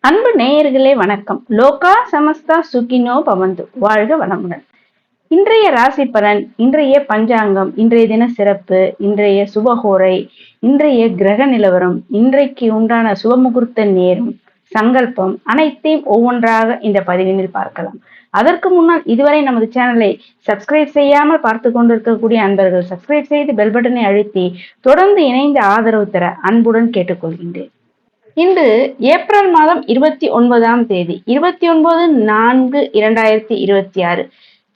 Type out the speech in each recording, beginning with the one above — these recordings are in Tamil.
அன்பு நேயர்களே வணக்கம். லோகா சமஸ்தா சுகினோ பவந்து, வாழ்க வளமுடன். இன்றைய ராசி பலன், இன்றைய பஞ்சாங்கம், இன்றைய தின சிறப்பு, இன்றைய சுபகோரை, இன்றைய கிரக நிலவரம், இன்றைக்கு உண்டான சுபமுகூர்த்த நேரம், சங்கல்பம் அனைத்தையும் ஒவ்வொன்றாக இந்த பதிவினில் பார்க்கலாம். அதற்கு முன்னால் இதுவரை நமது சேனலை சப்ஸ்கிரைப் செய்யாமல் பார்த்து கொண்டிருக்கக்கூடிய அன்பர்கள் சப்ஸ்கிரைப் செய்து பெல் பட்டனை அழுத்தி தொடர்ந்து இணைந்து ஆதரவு தர அன்புடன் கேட்டுக்கொள்கின்றேன். இன்று ஏப்ரல் மாதம் 29ஆம் தேதி 29/4/2026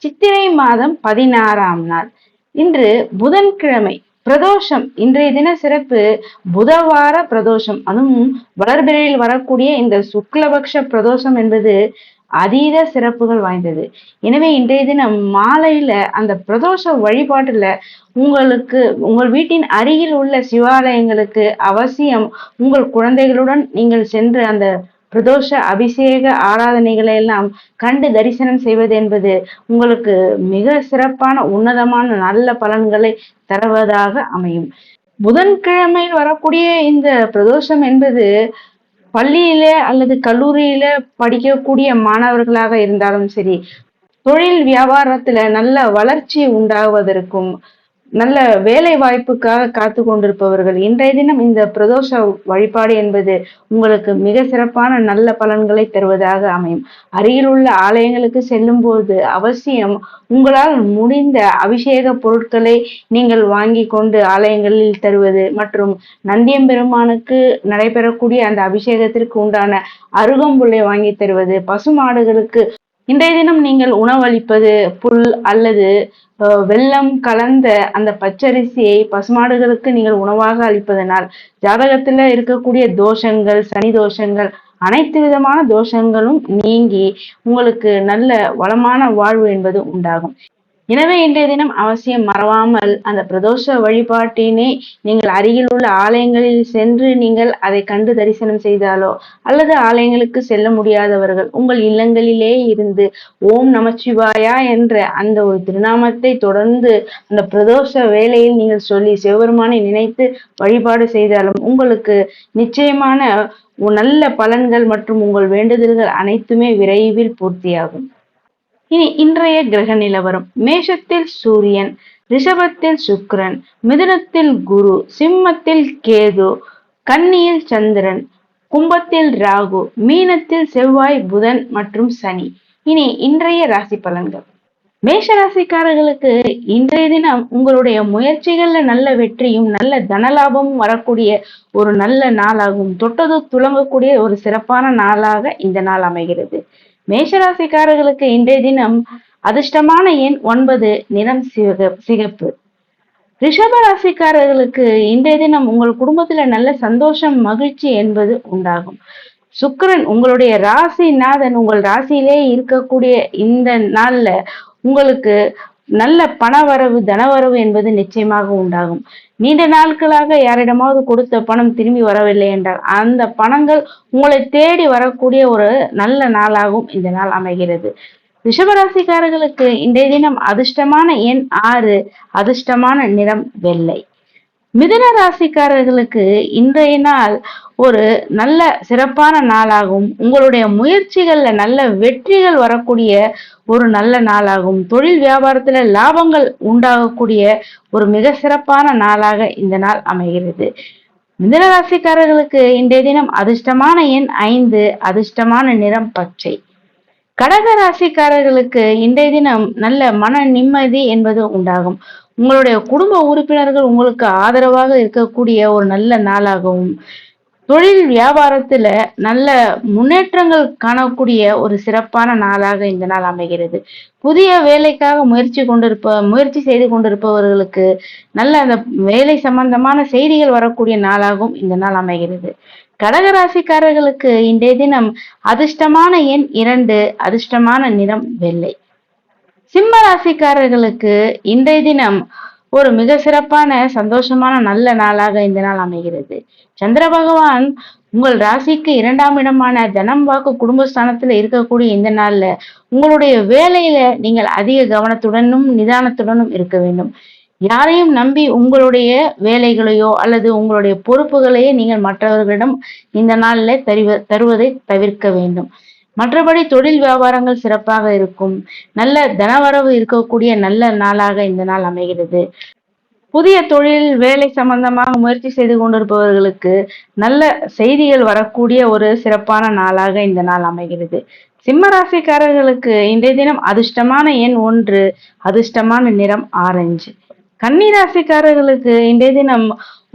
சித்திரை மாதம் 16ஆம் நாள். இன்று புதன்கிழமை, பிரதோஷம். இன்றைய தின சிறப்பு புதவார பிரதோஷம். அதுவும் வளர்பிறையில் வரக்கூடிய இந்த சுக்லபக்ஷ பிரதோஷம் என்பது அதீத சிறப்புகள் வாய்ந்தது. எனவே இன்றைய தினம் மாலையில அந்த பிரதோஷ வழிபாட்டுல உங்களுக்கு உங்கள் வீட்டின் அருகில் உள்ள சிவாலயங்களுக்கு அவசியம் உங்கள் குழந்தைகளுடன் நீங்கள் சென்று அந்த பிரதோஷ அபிஷேக ஆராதனைகளை எல்லாம் கண்டு தரிசனம் செய்வது என்பது உங்களுக்கு மிக சிறப்பான உன்னதமான நல்ல பலன்களை தருவதாக அமையும். புதன்கிழமையில் வரக்கூடிய இந்த பிரதோஷம் என்பது பள்ளியில அல்லது கல்லூரியில படிக்கக்கூடிய மாணவர்களாக இருந்தாலும் சரி, தொழில் வியாபாரத்துல நல்ல வளர்ச்சி உண்டாவதற்கும், நல்ல வேலை வாய்ப்புக்காக காத்து கொண்டிருப்பவர்கள் இன்றைய தினம் இந்த பிரதோஷ வழிபாடு என்பது உங்களுக்கு மிக சிறப்பான நல்ல பலன்களை தருவதாக அமையும். அருகில் உள்ள ஆலயங்களுக்கு செல்லும் போது அவசியம் உங்களால் முடிந்த அபிஷேக பொருட்களை நீங்கள் வாங்கி கொண்டு ஆலயங்களில் தருவது மற்றும் நந்தியம்பெருமானுக்கு நடைபெறக்கூடிய அந்த அபிஷேகத்திற்கு உண்டான அருகம்புல்லை வாங்கி தருவது, பசுமாடுகளுக்கு இன்றைய தினம் நீங்கள் உணவளிப்பது, புல் அல்லது வெல்லம் கலந்த அந்த பச்சரிசியை பசுமாடுகளுக்கு நீங்கள் உணவாக அளிப்பதனால் ஜாதகத்துல இருக்கக்கூடிய தோஷங்கள், சனி தோஷங்கள், அனைத்து விதமான தோஷங்களும் நீங்கி உங்களுக்கு நல்ல வளமான வாழ்வு என்பது உண்டாகும். எனவே இன்றைய தினம் அவசியம் மறவாமல் அந்த பிரதோஷ வழிபாட்டினை நீங்கள் அருகில் உள்ள ஆலயங்களில் சென்று நீங்கள் அதை கண்டு தரிசனம் செய்தாலோ அல்லது ஆலயங்களுக்கு செல்ல முடியாதவர்கள் உங்கள் இல்லங்களிலே இருந்து ஓம் நமச்சிவாயா என்ற அந்த ஒரு திருநாமத்தை தொடர்ந்து அந்த பிரதோஷ வேளையில் நீங்கள் சொல்லி சிவபெருமானை நினைத்து வழிபாடு செய்தாலும் உங்களுக்கு நிச்சயமான நல்ல பலன்கள் மற்றும் உங்கள் வேண்டுதல்கள் அனைத்துமே விரைவில் பூர்த்தியாகும். இனி இன்றைய கிரக நிலவரம். மேஷத்தில் சூரியன், ரிஷபத்தில் சுக்கிரன், மிதுனத்தில் குரு, சிம்மத்தில் கேது, கன்னியில் சந்திரன், கும்பத்தில் ராகு, மீனத்தில் செவ்வாய், புதன் மற்றும் சனி. இனி இன்றைய ராசி பலன்கள். மேஷ ராசிக்காரர்களுக்கு இன்றைய தினம் உங்களுடைய முயற்சிகள்ல நல்ல வெற்றியும் நல்ல தனலாபமும் வரக்கூடிய ஒரு நல்ல நாளாகும். தொட்டது துளங்கக்கூடிய ஒரு சிறப்பான நாளாக இந்த நாள் அமைகிறது. மேஷராசிக்காரர்களுக்கு இன்றைய தினம் அதிர்ஷ்டமான எண் 9, நிறம் சிகப்பு. ரிஷப ராசிக்காரர்களுக்கு இன்றைய தினம் உங்கள் குடும்பத்துல நல்ல சந்தோஷம், மகிழ்ச்சி என்பது உண்டாகும். சுக்கிரன் உங்களுடைய ராசிநாதன் உங்கள் ராசியிலே இருக்கக்கூடிய இந்த நாள்ல உங்களுக்கு நல்ல பணவரவு, தனவரவு என்பது நிச்சயமாக உண்டாகும். நீண்ட நாட்களாக யாரிடமாவது கொடுத்த பணம் திரும்பி வரவில்லை என்றால் அந்த பணங்கள் உங்களை தேடி வரக்கூடிய ஒரு நல்ல நாளாகவும் இந்த நாள் அமைகிறது. ரிஷபராசிக்காரர்களுக்கு இன்றைய தினம் அதிர்ஷ்டமான எண் 6, அதிர்ஷ்டமான நிறம் வெள்ளை. மிதுன ராசிக்காரர்களுக்கு இன்றைய நாள் ஒரு நல்ல சிறப்பான நாளாகும். உங்களுடைய முயற்சிகள்ல நல்ல வெற்றிகள் வரக்கூடிய ஒரு நல்ல நாளாகும். தொழில் வியாபாரத்துல லாபங்கள் உண்டாகக்கூடிய ஒரு மிக சிறப்பான நாளாக இந்த நாள் அமைகிறது. மிதுன ராசிக்காரர்களுக்கு இன்றைய தினம் அதிர்ஷ்டமான எண் 5, அதிர்ஷ்டமான நிறம் பச்சை. கடக ராசிக்காரர்களுக்கு இன்றைய தினம் நல்ல மன நிம்மதி என்பது உண்டாகும். உங்களுடைய குடும்ப உறுப்பினர்கள் உங்களுக்கு ஆதரவாக இருக்கக்கூடிய ஒரு நல்ல நாளாகவும், தொழில் வியாபாரத்துல நல்ல முன்னேற்றங்கள் காணக்கூடிய ஒரு சிறப்பான நாளாக இந்த நாள் அமைகிறது. புதிய வேலைக்காக முயற்சி செய்து கொண்டிருப்பவர்களுக்கு நல்ல அந்த வேலை சம்பந்தமான செய்திகள் வரக்கூடிய நாளாகவும் இந்த நாள் அமைகிறது. கடகராசிக்காரர்களுக்கு இன்றைய தினம் அதிர்ஷ்டமான எண் 2, அதிர்ஷ்டமான நிறம் வெள்ளை. சிம்ம ராசிக்காரர்களுக்கு இன்றைய தினம் ஒரு மிக சிறப்பான சந்தோஷமான நல்ல நாளாக இந்த நாள் அமைகிறது. சந்திர பகவான் உங்கள் ராசிக்கு 2ஆம் இடமான தனம், வாக்கு, குடும்பஸ்தானத்துல இருக்கக்கூடிய இந்த நாள்ல உங்களுடைய வேலையில நீங்கள் அதிக கவனத்துடனும் நிதானத்துடனும் இருக்க வேண்டும். யாரையும் நம்பி உங்களுடைய வேலைகளையோ அல்லது உங்களுடைய பொறுப்புகளையே நீங்கள் மற்றவர்களிடம் இந்த நாளில் தருவதை தவிர்க்க வேண்டும். மற்றபடி தொழில் வியாபாரங்கள் சிறப்பாக இருக்கும். நல்ல தனவரவு இருக்கக்கூடிய நல்ல நாளாக இந்த நாள் அமைகிறது. புதிய தொழில் வேலை சம்பந்தமாக முயற்சி செய்து கொண்டிருப்பவர்களுக்கு நல்ல செய்திகள் வரக்கூடிய ஒரு சிறப்பான நாளாக இந்த நாள் அமைகிறது. சிம்ம ராசிக்காரர்களுக்கு இன்றைய தினம் அதிர்ஷ்டமான எண் 1, அதிர்ஷ்டமான நிறம் ஆரஞ்சு. கன்னி ராசிக்காரர்களுக்கு இன்றைய தினம்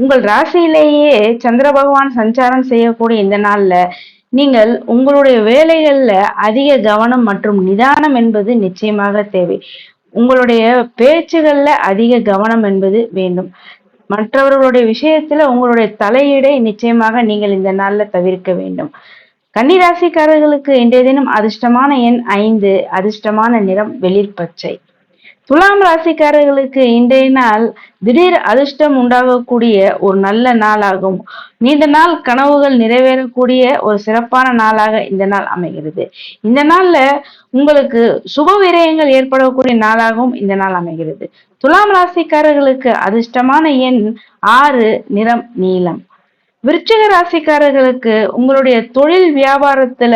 உங்கள் ராசியிலேயே சந்திர பகவான் சஞ்சாரம் செய்யக்கூடிய இந்த நாள்ல நீங்கள் உங்களுடைய வேலைகள்ல அதிக கவனம் மற்றும் நிதானம் என்பது நிச்சயமாக தேவை. உங்களுடைய பேச்சுகள்ல அதிக கவனம் என்பது வேண்டும். மற்றவர்களுடைய விஷயத்துல உங்களுடைய தலையீடை நிச்சயமாக நீங்கள் இந்த நாள்ல தவிர்க்க வேண்டும். கன்னிராசிக்காரர்களுக்கு இன்றைய தினம் அதிர்ஷ்டமான எண் 5, அதிர்ஷ்டமான நிறம் வெளிர் பச்சை. துலாம் ராசிக்காரர்களுக்கு இன்றைய நாள் திடீர் அதிர்ஷ்டம் உண்டாகக்கூடிய ஒரு நல்ல நாளாகும். நீண்ட நாள் கனவுகள் நிறைவேறக்கூடிய ஒரு சிறப்பான நாளாக இந்த நாள் அமைகிறது. இந்த நாள்ல உங்களுக்கு சுப விரயங்கள் ஏற்படக்கூடிய நாளாகவும் இந்த நாள் அமைகிறது. துலாம் ராசிக்காரர்களுக்கு அதிர்ஷ்டமான எண் 6, நிறம் நீலம். விருச்சிக ராசிக்காரர்களுக்கு உங்களுடைய தொழில் வியாபாரத்துல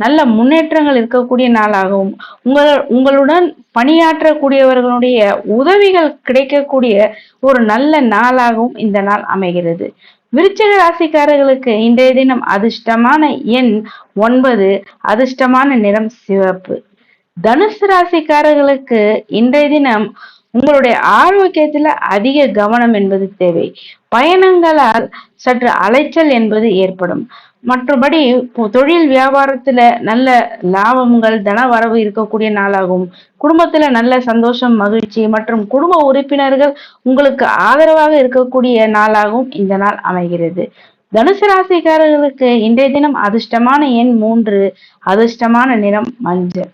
நல்ல முன்னேற்றங்கள் இருக்கக்கூடிய நாளாகவும் உங்களுடன் பணியாற்றக்கூடியவர்களுடைய உதவிகள் கிடைக்கக்கூடிய ஒரு நல்ல நாளாகவும் இந்த நாள் அமைகிறது. விருச்சிக ராசிக்காரர்களுக்கு இன்றைய தினம் அதிர்ஷ்டமான எண் 9, அதிர்ஷ்டமான நிறம் சிவப்பு. தனுசு ராசிக்காரர்களுக்கு இன்றைய தினம் உங்களுடைய ஆரோக்கியத்துல அதிக கவனம் என்பது தேவை. பயணங்களால் சற்று அலைச்சல் என்பது ஏற்படும். மற்றபடி தொழில் வியாபாரத்துல நல்ல லாபங்கள் தன வரவு இருக்கக்கூடிய நாளாகும். குடும்பத்துல நல்ல சந்தோஷம் மகிழ்ச்சி மற்றும் குடும்ப உறுப்பினர்கள் உங்களுக்கு ஆதரவாக இருக்கக்கூடிய நாளாகவும் இந்த நாள் அமைகிறது. தனுசு ராசிக்காரர்களுக்கு இன்றைய தினம் அதிர்ஷ்டமான எண் 3, அதிர்ஷ்டமான நிறம் மஞ்சள்.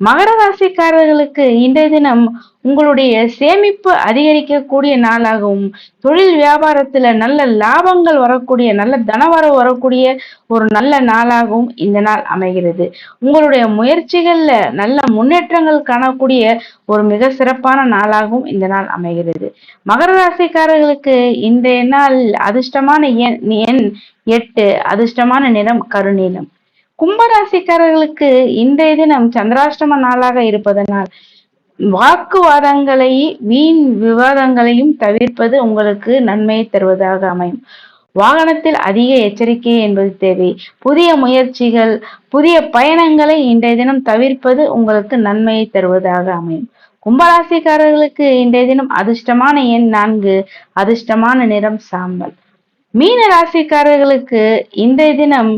மகர ராசிக்காரர்களுக்கு இன்றைய தினம் உங்களுடைய சேமிப்பு அதிகரிக்கக்கூடிய நாளாகவும் தொழில் வியாபாரத்துல நல்ல லாபங்கள் வரக்கூடிய நல்ல தனவரவு வரக்கூடிய ஒரு நல்ல நாளாகவும் இந்த நாள் அமைகிறது. உங்களுடைய முயற்சிகள்ல நல்ல முன்னேற்றங்கள் காணக்கூடிய ஒரு மிக சிறப்பான நாளாகவும் இந்த நாள் அமைகிறது. மகர ராசிக்காரர்களுக்கு இன்றைய நாள் அதிர்ஷ்டமான எண் 8, அதிர்ஷ்டமான நிறம் கருநீலம். கும்பராசிக்காரர்களுக்கு இன்றைய தினம் சந்திராஷ்டம நாளாக இருப்பதனால் வாக்குவாதங்களை வீண் விவாதங்களையும் தவிர்ப்பது உங்களுக்கு நன்மையை தருவதாக அமையும். வாகனத்தில் அதிக எச்சரிக்கை என்பது தேவை. புதிய முயற்சிகள் புதிய பயணங்களை இன்றைய தினம் தவிர்ப்பது உங்களுக்கு நன்மையை தருவதாக அமையும். கும்பராசிக்காரர்களுக்கு இன்றைய தினம் அதிர்ஷ்டமான எண் 4, அதிர்ஷ்டமான நிறம் சாம்பல். மீன ராசிக்காரர்களுக்கு இன்றைய தினம்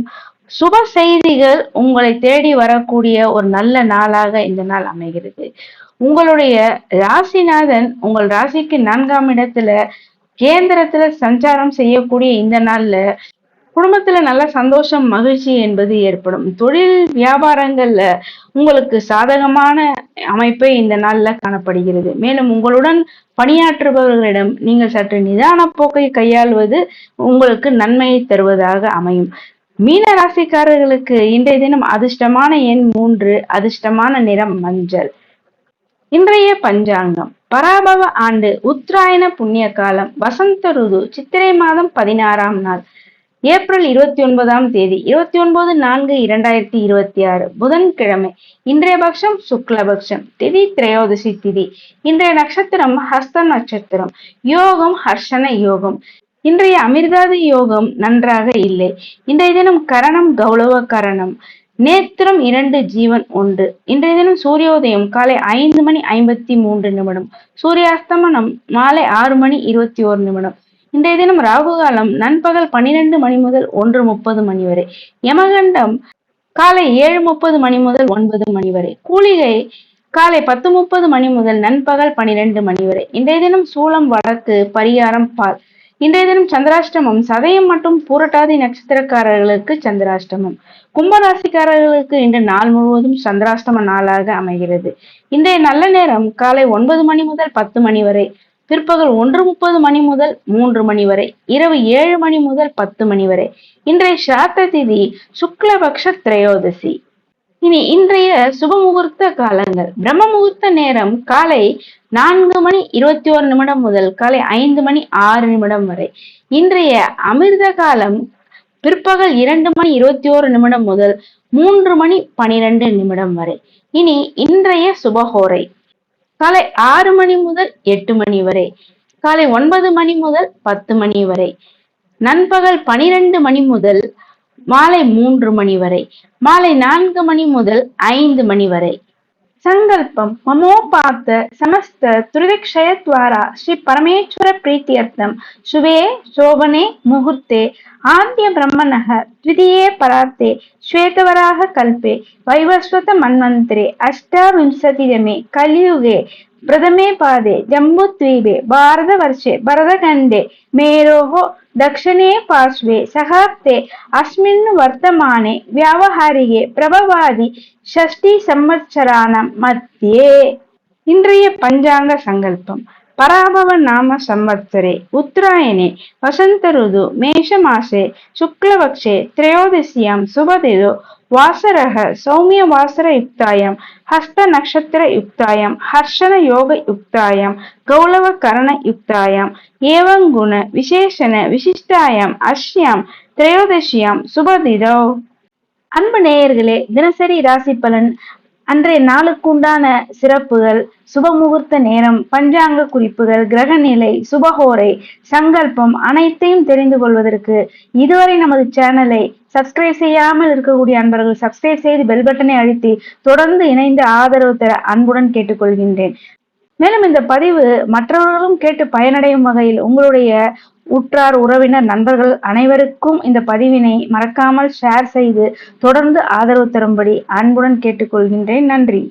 சுப செய்திகள் உங்களை தேடி வரக்கூடிய ஒரு நல்ல நாளாக இந்த நாள் அமைகிறது. உங்களுடைய ராசிநாதன் உங்கள் ராசிக்கு 4ஆம் இடத்துல கேந்திரத்துல சஞ்சாரம் செய்யக்கூடிய இந்த நாள்ல குடும்பத்துல நல்ல சந்தோஷம் மகிழ்ச்சி என்பது ஏற்படும். தொழில் வியாபாரங்கள்ல உங்களுக்கு சாதகமான அமைப்பை இந்த நாள்ல காணப்படுகிறது. மேலும் உங்களுடன் பணியாற்றுபவர்களிடம் நீங்கள் சற்று நிதான போக்கை கையாள்வது உங்களுக்கு நன்மையை தருவதாக அமையும். மீன ராசிக்காரர்களுக்கு இன்றைய தினம் அதிர்ஷ்டமான எண் 3, அதிர்ஷ்டமான நிறம் மஞ்சள். இன்றைய பஞ்சாங்கம் பராபவ ஆண்டு உத்தராயண புண்ணிய காலம் வசந்த ருது சித்திரை மாதம் 16ஆம் நாள் ஏப்ரல் 29ஆம் தேதி 29/4/2026 புதன்கிழமை. இன்றைய பட்சம் சுக்லபக்ஷம், திதி திரையோதசி திதி. இன்றைய நட்சத்திரம் ஹஸ்த நட்சத்திரம். யோகம் ஹர்ஷன யோகம். இன்றைய அமிர்தாதி யோகம் நன்றாக இல்லை. இன்றைய தினம் கரணம் கௌளவ கரணம். நேத்திரம் 2, ஜீவன் 1. இன்றைய தினம் சூரியோதயம் காலை 5:53. சூரியாஸ்தமனம் மாலை 6:21. இன்றைய தினம் ராகு காலம் நண்பகல் 12 மணி முதல் 1:30 மணி வரை. யமகண்டம் காலை 7:30 மணி முதல் 9 மணி வரை. கூலிகை காலை 10:30 மணி முதல் நண்பகல் 12 மணி வரை. இன்றைய தினம் சூலம் வடக்கு, பரிகாரம் பால். இன்றைய தினம் சந்திராஷ்டமம் சதயம் மற்றும் பூரட்டாதி நட்சத்திரக்காரர்களுக்கு சந்திராஷ்டமம். கும்பராசிக்காரர்களுக்கு இன்று நாள் முழுவதும் சந்திராஷ்டம நாளாக அமைகிறது. இன்றைய நல்ல நேரம் காலை 9 மணி முதல் 10 மணி வரை, பிற்பகல் 1:30 மணி முதல் 3 மணி வரை, இரவு 7 மணி முதல் 10 மணி வரை. இன்றைய சாத்த திதி சுக்லபக்ஷ திரையோதசி. இனி இன்றைய சுப முகூர்த்த காலங்கள். பிரம்ம முகூர்த்த நேரம் காலை 4:21 முதல் காலை 5:06 வரை. இன்றைய அமிர்த காலம் பிற்பகல் 2:21 முதல் 3:12 வரை. இனி இன்றைய சுபஹோரை காலை 6 மணி முதல் 8 மணி வரை, காலை 9 மணி முதல் 10 மணி வரை, நண்பகல் 12 மணி முதல் மாலை 3 மணி வரை, மாலை 4 மணி முதல் 5 மணி வரை. சங்கல்பம் மமோபாத்த சமஸ்த துரிதக்ஷயத்வாரா ஸ்ரீ பரமேஸ்வர பிரீத்தியர்த்தம் சுபே சோபனே முகூர்த்தே ஆத்ய பிரம்மணः த்விதீயே பரார்த்தே ஸ்வேதவராக கல்பே வைவஸ்வத மன்வந்தரே அஷ்டவிம்சதிதமே கலியுगे प्रथमे पादे जम्बूद्वीपे भारतवर्षे भरतखण्डे मेरोः दक्षिणे पार्श्वे सहाब्दे अस्मिन् वर्तमाने व्यावहारिके प्रभवादि षष्ठी संवत्सराणां मध्ये. இன்றைய பஞ்சாங்க சங்கல்பம் பராபவ நாம சம்வத்சரே உத்தராயணே வசந்த ருது மேஷ மாசே சுக்லபக்ஷே திரையோதசியாம் சுபதிதோ வாசரக சௌமிய வாசர யுக்தாயம் ஹஸ்த நக்ஷத்திர யுக்தாயம் ஹர்ஷன யோக யுக்தாயம் கௌளவ கரண யுக்தாயம் ஏவங்குண விசேஷண விசிஷ்டாயம் அஸ்யாம் திரையோதசியாம் சுபதிதோ. அன்பு நேயர்களே, தினசரி ராசி பலன், அன்றைய நாளுக்கு உண்டான சிறப்புகள், சுபமுகூர்த்த நேரம், பஞ்சாங்க குறிப்புகள், கிரகநிலை, சுபஹோரை, சங்கல்பம் அனைத்தையும் தெரிந்து கொள்வதற்கு இதுவரை நமது சேனலை சப்ஸ்கிரைப் செய்யாமல் இருக்கக்கூடிய அன்பர்கள் சப்ஸ்கிரைப் செய்து பெல் பட்டனை அழுத்தி தொடர்ந்து இணைந்து ஆதரவு தர அன்புடன் கேட்டுக்கொள்கின்றேன். மேலும் இந்த பதிவு மற்றவர்களும் கேட்டு பயனடையும் வகையில் உங்களுடைய உற்றார் உறவினர் நண்பர்கள் அனைவருக்கும் இந்த பதிவினை மறக்காமல் ஷேர் செய்து தொடர்ந்து ஆதரவு தரும்படி அன்புடன் கேட்டுக்கொள்கின்றேன். நன்றி.